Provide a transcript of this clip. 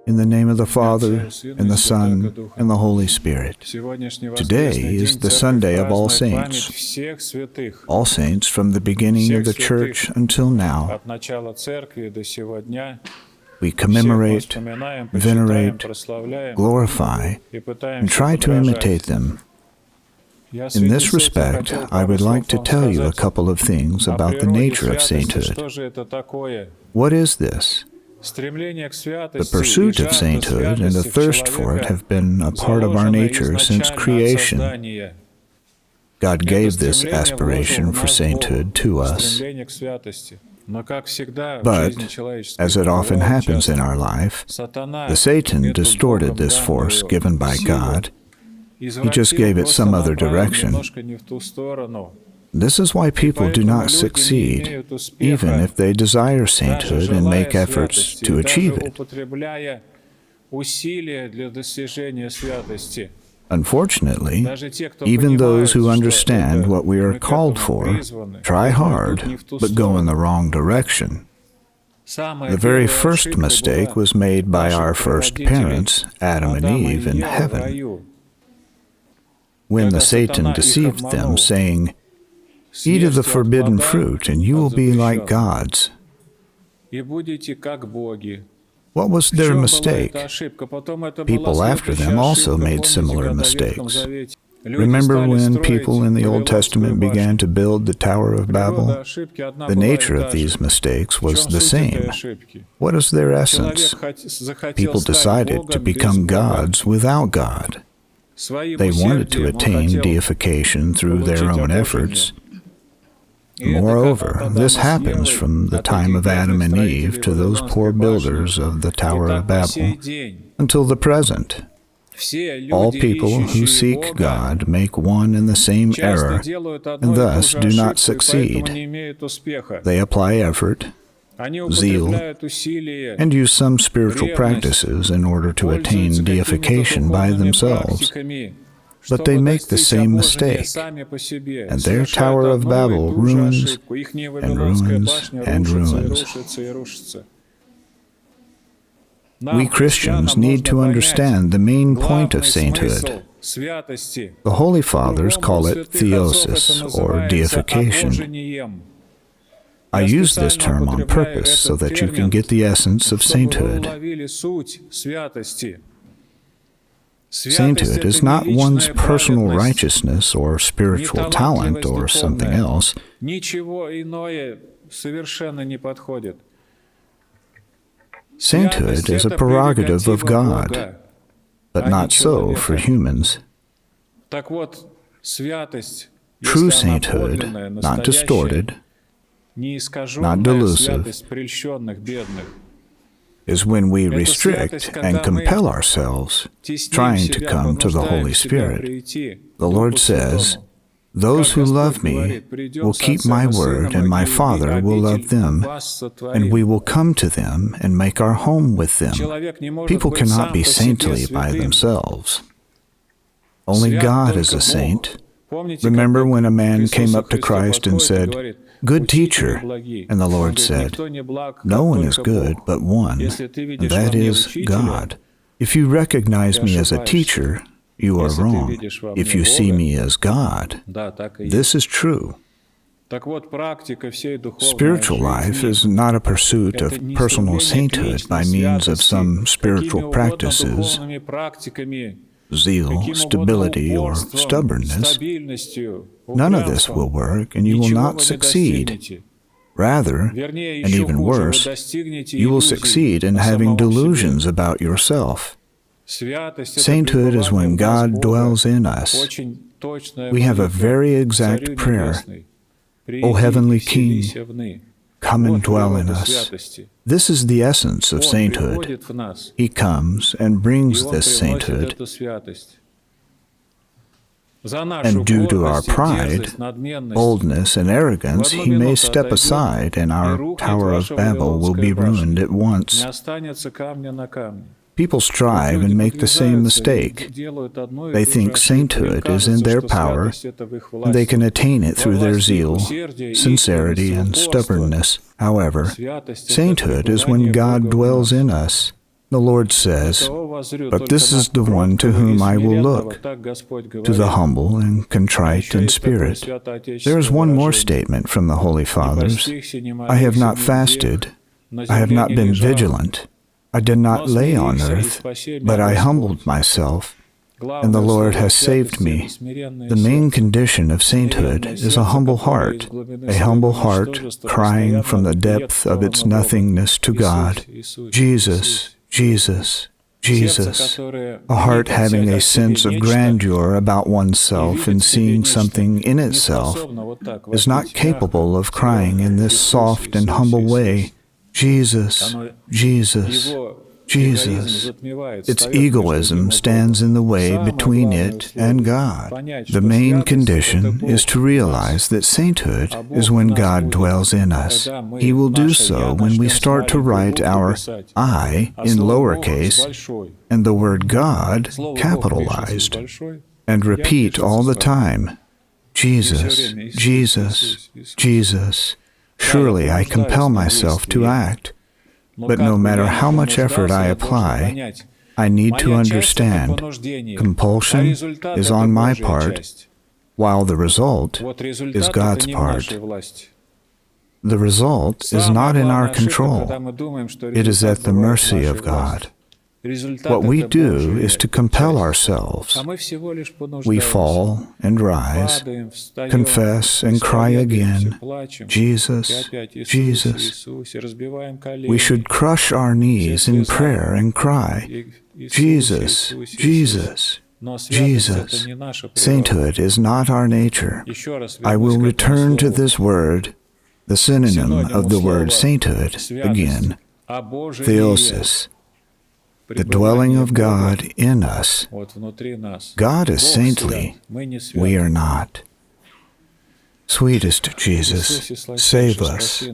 In the name of the Father, and the Son, and the Holy Spirit. Today is the Sunday of All Saints. All saints from the beginning of the Church until now. We commemorate, venerate, glorify, and try to imitate them. In this respect, I would like to tell you a couple of things about the nature of sainthood. What is this? The pursuit of sainthood and the thirst for it have been a part of our nature since creation. God gave this aspiration for sainthood to us. But, as it often happens in our life, the Satan distorted this force given by God. He just gave it some other direction. This is why people do not succeed, even if they desire sainthood and make efforts to achieve it. Unfortunately, even those who understand what we are called for try hard, but go in the wrong direction. The very first mistake was made by our first parents, Adam and Eve, in heaven, when the Satan deceived them, saying, "Eat of the forbidden fruit, and you will be like gods." What was their mistake? People after them also made similar mistakes. Remember when people in the Old Testament began to build the Tower of Babel? The nature of these mistakes was the same. What is their essence? People decided to become gods without God. They wanted to attain deification through their own efforts. Moreover, this happens from the time of Adam and Eve to those poor builders of the Tower of Babel until the present. All people who seek God make one and the same error and thus do not succeed. They apply effort, zeal, and use some spiritual practices in order to attain deification by themselves. But they make the same mistake, and their Tower of Babel ruins and ruins and ruins. We Christians need to understand the main point of sainthood. The Holy Fathers call it theosis, or deification. I use this term on purpose so that you can get the essence of sainthood. Sainthood is not one's personal righteousness or spiritual talent or something else. Sainthood is a prerogative of God, but not so for humans. True sainthood, not distorted, not delusive, is when we restrict and compel ourselves, trying to come to the Holy Spirit. The Lord says, "Those who love me will keep my word, and my Father will love them, and we will come to them and make our home with them." People cannot be saintly by themselves. Only God is a saint. Remember when a man came up to Christ and said, "Good teacher," and the Lord said, "No one is good but one, and that is God. If you recognize me as a teacher, you are wrong. If you see me as God, this is true." Spiritual life is not a pursuit of personal sainthood by means of some spiritual practices, zeal, stability, or stubbornness. None of this will work, and you will not succeed. Rather, and even worse, you will succeed in having delusions about yourself. Sainthood is when God dwells in us. We have a very exact prayer. "O Heavenly King, come and dwell in us." This is the essence of sainthood. He comes and brings this sainthood. And due to our pride, boldness, and arrogance, he may step aside, and our Tower of Babel will be ruined at once. People strive and make the same mistake. They think sainthood is in their power, and they can attain it through their zeal, sincerity, and stubbornness. However, sainthood is when God dwells in us, The Lord says, "But this is the one to whom I will look, to the humble and contrite in spirit." There is one more statement from the Holy Fathers. "I have not fasted, I have not been vigilant, I did not lay on earth, but I humbled myself, and the Lord has saved me." The main condition of sainthood is a humble heart crying from the depth of its nothingness to God, "Jesus, Jesus, Jesus," a heart having a sense of grandeur about oneself and seeing something in itself is not capable of crying in this soft and humble way, "Jesus, Jesus, Jesus." Its egoism stands in the way between it and God. The main condition is to realize that sainthood is when God dwells in us. He will do so when we start to write our I in lowercase and the word God capitalized, and repeat all the time, "Jesus, Jesus, Jesus." Surely I compel myself to act. But no matter how much effort I apply, I need to understand compulsion is on my part, while the result is God's part. The result is not in our control. It is at the mercy of God. What we do is to compel ourselves. We fall and rise, confess and cry again, "Jesus, Jesus." We should crush our knees in prayer and cry, "Jesus, Jesus, Jesus." Sainthood is not our nature. I will return to this word, the synonym of the word sainthood, again, theosis. The dwelling of God in us. God is saintly, we are not. Sweetest Jesus, save us.